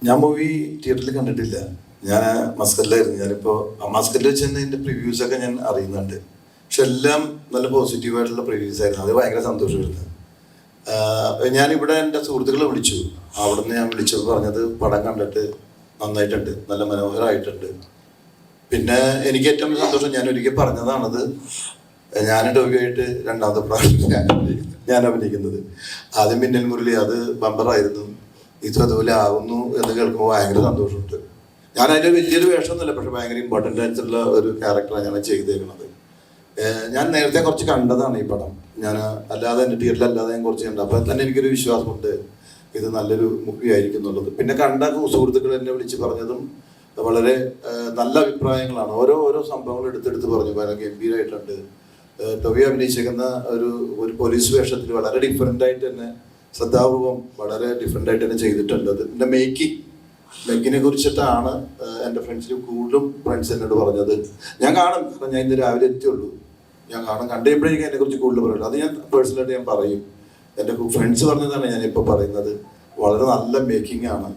ഞാൻ മൂവി തിയേറ്ററിൽ കണ്ടിട്ടില്ല. ഞാൻ മസ്കറ്റിലായിരുന്നു. ഞാനിപ്പോൾ മസ്കറ്റിൽ വെച്ച് തന്നെ എൻ്റെ പ്രിവ്യൂസൊക്കെ ഞാൻ അറിയുന്നുണ്ട്. പക്ഷെ എല്ലാം നല്ല പോസിറ്റീവായിട്ടുള്ള പ്രിവ്യൂസ് ആയിരുന്നു. അത് ഭയങ്കര സന്തോഷമായിരുന്നു. ഞാനിവിടെ എൻ്റെ സുഹൃത്തുക്കളെ വിളിച്ചു. അവിടെ നിന്ന് ഞാൻ വിളിച്ചപ്പോൾ പറഞ്ഞത് പടം കണ്ടിട്ട് നന്നായിട്ടുണ്ട്, നല്ല മനോഹരമായിട്ടുണ്ട്. പിന്നെ എനിക്ക് ഏറ്റവും സന്തോഷം, ഞാൻ ഒരിക്കൽ പറഞ്ഞതാണത്, ഞാൻ ടോവിയായിട്ട് രണ്ടാമത്തെ പ്രാവശ്യം ഞാൻ അഭിനയിക്കുന്നത്. ആദ്യം മിന്നൽ മുരളി, അത് ബമ്പറായിരുന്നു. ഇത് അതുപോലെ ആകുന്നു എന്ന് കേൾക്കുമ്പോൾ ഭയങ്കര സന്തോഷമുണ്ട്. ഞാൻ അതിൻ്റെ വലിയൊരു വേഷമൊന്നുമില്ല, പക്ഷെ ഭയങ്കര ഇമ്പോർട്ടൻ്റ് ആയിട്ടുള്ള ഒരു ക്യാരക്ടറാണ് ഞാൻ ചെയ്തേക്കുന്നത്. ഞാൻ നേരത്തെ കുറച്ച് കണ്ടതാണ് ഈ പടം. ഞാൻ അല്ലാതെ എൻ്റെ തിയേറ്ററിൽ അല്ലാതെ ഞാൻ കുറച്ച് കണ്ടു. അപ്പോൾ തന്നെ എനിക്കൊരു വിശ്വാസമുണ്ട് ഇത് നല്ലൊരു മൂവി ആയിരിക്കും എന്നുള്ളത്. പിന്നെ കണ്ട സുഹൃത്തുക്കൾ എന്നെ വിളിച്ച് പറഞ്ഞതും വളരെ നല്ല അഭിപ്രായങ്ങളാണ്. ഓരോ സംഭവങ്ങൾ എടുത്തെടുത്ത് പറഞ്ഞു. ഭയങ്കര ഗംഭീരമായിട്ടുണ്ട്. ടോവിയോ അഭിനയിച്ചേക്കുന്ന ഒരു പോലീസ് വേഷത്തിൽ വളരെ ഡിഫറെൻ്റ് ആയിട്ട് തന്നെ, ശ്രദ്ധാപൂർവം വളരെ ഡിഫറെൻ്റ് ആയിട്ട് തന്നെ ചെയ്തിട്ടുണ്ട്. അതിൻ്റെ മേക്കിനെ കുറിച്ചിട്ടാണ് എൻ്റെ ഫ്രണ്ട്സിൽ കൂടുതലും ഫ്രണ്ട്സ് എന്നോട് പറഞ്ഞത്. ഞാൻ കാണും, കാരണം ഞാൻ ഇന്ന് രാവിലെ എത്തിയുള്ളൂ. ഞാൻ കണ്ടപ്പോഴേ എനിക്ക് അതിനെക്കുറിച്ച് കൂടുതൽ പറയുള്ളൂ. അത് ഞാൻ പേഴ്സണലായിട്ട് ഞാൻ പറയും. എൻ്റെ ഫ്രണ്ട്സ് പറഞ്ഞതാണ് ഞാനിപ്പോൾ പറയുന്നത്. വളരെ നല്ല മേക്കിംഗ് ആണ്.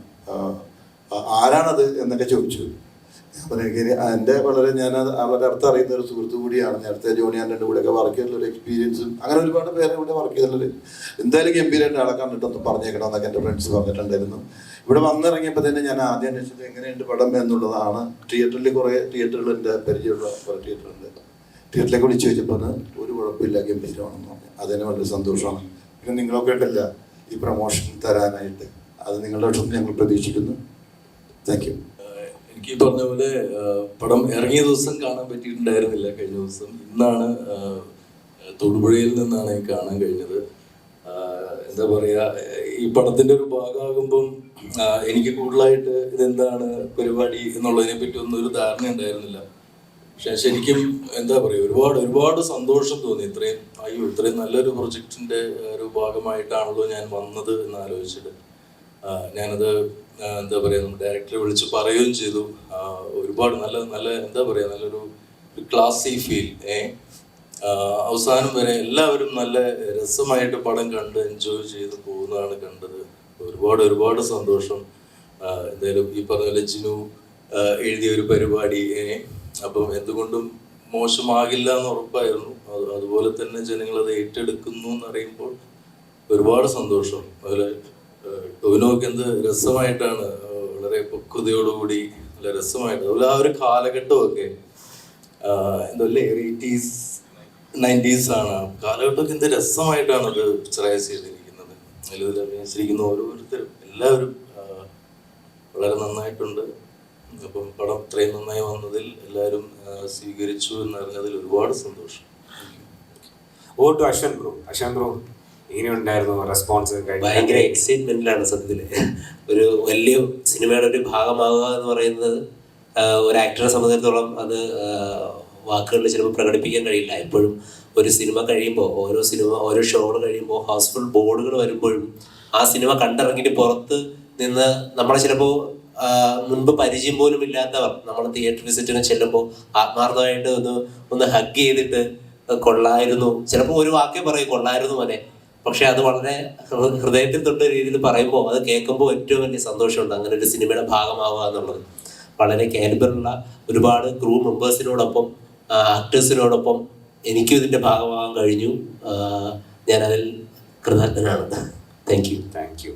ആരാണത് എന്നൊക്കെ ചോദിച്ചു. അപ്പം എനിക്ക് എൻ്റെ ഞാൻ വളരെ അടുത്ത് അറിയുന്ന ഒരു സുഹൃത്തു കൂടിയാണ്. നേരത്തെ ജോണി ആൻ്റൻ്റെ കൂടെയൊക്കെ വർക്ക് ചെയ്തിട്ടുള്ള എക്സ്പീരിയൻസും അങ്ങനെ ഒരുപാട് പേരെ കൂടെ വർക്ക് ചെയ്തിട്ടുള്ളത്. എന്തായാലും ഗംഭീരമായിട്ട് ആളെ കണ്ടിട്ടൊന്ന് പറഞ്ഞേക്കണം എന്നൊക്കെ എൻ്റെ ഫ്രണ്ട്സ് പറഞ്ഞിട്ടുണ്ടായിരുന്നു. ഇവിടെ വന്നിറങ്ങിയപ്പോൾ തന്നെ ഞാൻ ആദ്യം അന്വേഷിച്ചത് എങ്ങനെയുണ്ട് പടം എന്നുള്ളതാണ്. തിയേറ്ററിൽ കുറേ തിയേറ്ററുകൾ എൻ്റെ പരിചയമുള്ള കുറേ തിയേറ്ററുണ്ട്. തിയേറ്ററിലേക്ക് വിളിച്ച് ചോദിച്ചപ്പോൾ ഒരു കുഴപ്പമില്ല, ഗംഭീരമാണെന്ന് പറഞ്ഞു. അതിന് വളരെ സന്തോഷമാണ്. പിന്നെ നിങ്ങളൊക്കെ ഉണ്ടല്ല ഈ പ്രൊമോഷൻ തരാനായിട്ട്, അത് നിങ്ങളുടെ പക്ഷം ഞങ്ങൾ പ്രതീക്ഷിക്കുന്നു. Thank you. എനിക്ക് പറഞ്ഞ പോലെ പടം ഇറങ്ങിയ ദിവസം കാണാൻ പറ്റിയിട്ടുണ്ടായിരുന്നില്ല. കഴിഞ്ഞ ദിവസം ഇന്നാണ് തൊടുപുഴയിൽ നിന്നാണ് കാണാൻ കഴിഞ്ഞത്. എന്താ പറയുക, ഈ പടത്തിൻ്റെ ഒരു ഭാഗമാകുമ്പം എനിക്ക് കൂടുതലായിട്ട് ഇതെന്താണ് പരിപാടി എന്നുള്ളതിനെ പറ്റി ഒന്നും ഒരു ധാരണ ഉണ്ടായിരുന്നില്ല. പക്ഷെ ശരിക്കും എന്താ പറയുക, ഒരുപാട് സന്തോഷം തോന്നി. ഇത്രയും നല്ലൊരു പ്രൊജക്റ്റിൻ്റെ ഒരു ഭാഗമായിട്ടാണല്ലോ ഞാൻ വന്നത് എന്ന് ആലോചിച്ചിട്ട് ഞാനത് എന്താ പറയുക, നമ്മുടെ ഡയറക്ടറെ വിളിച്ച് പറയുകയും ചെയ്തു. ഒരുപാട് നല്ല എന്താ പറയുക, നല്ലൊരു ക്ലാസി ഫീൽ. അവസാനം വരെ എല്ലാവരും നല്ല രസമായിട്ട് പടം കണ്ട് എൻജോയ് ചെയ്ത് പോകുന്നതാണ് കണ്ടത്. ഒരുപാട് സന്തോഷം. എന്തായാലും ഈ പറഞ്ഞ പോലെ ജിനു എഴുതിയ ഒരു പരിപാടി, അപ്പം എന്തുകൊണ്ടും മോശമാകില്ല എന്ന് ഉറപ്പായിരുന്നു. അതുപോലെ തന്നെ ജനങ്ങളത് ഏറ്റെടുക്കുന്നു എന്നറിയുമ്പോൾ ഒരുപാട് സന്തോഷം. അതുപോലെ ടോവിനോക്ക് എന്ത് രസമായിട്ടാണ്, വളരെ പക്വതയോടുകൂടി നല്ല രസമായിട്ട്, അതുപോലെ ആ ഒരു കാലഘട്ടമൊക്കെ എന്തല്ലേ 80s 90s ആണ്. കാലഘട്ടമൊക്കെ എന്ത് രസമായിട്ടാണ് അത് പിക്ചറൈസ് ചെയ്തിരിക്കുന്നത്. അതിൽ അഭിനയിച്ചിരിക്കുന്ന ഓരോരുത്തരും എല്ലാവരും വളരെ നന്നായിട്ടുണ്ട്. അപ്പം പടം ഇത്രയും നന്നായി വന്നതിൽ എല്ലാവരും സ്വീകരിച്ചു എന്നറിഞ്ഞതിൽ ഒരുപാട് സന്തോഷം. ടു അശ്വൻ ബ്രോ ഇങ്ങനെയുണ്ടായിരുന്നു റെസ്പോൺസ്? ഭയങ്കര എക്സൈറ്റ്മെന്റിലാണ് സത്യത്തിൽ. ഒരു വലിയ സിനിമയുടെ ഒരു ഭാഗമാകുക എന്ന് പറയുന്നത് ഒരു ആക്ടറെ സംബന്ധിച്ചിടത്തോളം അത് വാക്കുകളിൽ ചിലപ്പോൾ പ്രകടിപ്പിക്കാൻ കഴിയില്ല. എപ്പോഴും ഒരു സിനിമ കഴിയുമ്പോൾ, ഓരോ ഷോകൾ കഴിയുമ്പോൾ ഹൗസ്ഫുൾ ബോർഡുകൾ വരുമ്പോഴും ആ സിനിമ കണ്ടിറങ്ങിയിട്ട് പുറത്ത് നിന്ന് നമ്മളെ ചിലപ്പോൾ മുൻപ് പരിചയം പോലും ഇല്ലാത്തവർ നമ്മൾ തിയേറ്റർ വിസിറ്റിന് ചെല്ലുമ്പോൾ ആത്മാർത്ഥമായിട്ട് ഒന്ന് ഹഗ് ചെയ്തിട്ട് കൊള്ളായിരുന്നു, ചിലപ്പോൾ ഒരു വാക്കേ പറയും കൊള്ളായിരുന്നു മോനെ, പക്ഷെ അത് വളരെ ഹൃദയത്തിൽ തൊട്ട രീതിയിൽ പറയുമ്പോൾ അത് കേൾക്കുമ്പോൾ ഏറ്റവും വലിയ സന്തോഷമുണ്ട്. അങ്ങനെ ഒരു സിനിമയുടെ ഭാഗമാവുക എന്നുള്ളത് വളരെ കാലിബറുള്ള ഒരുപാട് ക്രൂ മെമ്പേഴ്സിനോടൊപ്പം ആക്ടേഴ്സിനോടൊപ്പം എനിക്കും ഇതിൻ്റെ ഭാഗമാകാൻ കഴിഞ്ഞു. ഞാനതിൽ കൃതജ്ഞനാണ്. Thank you.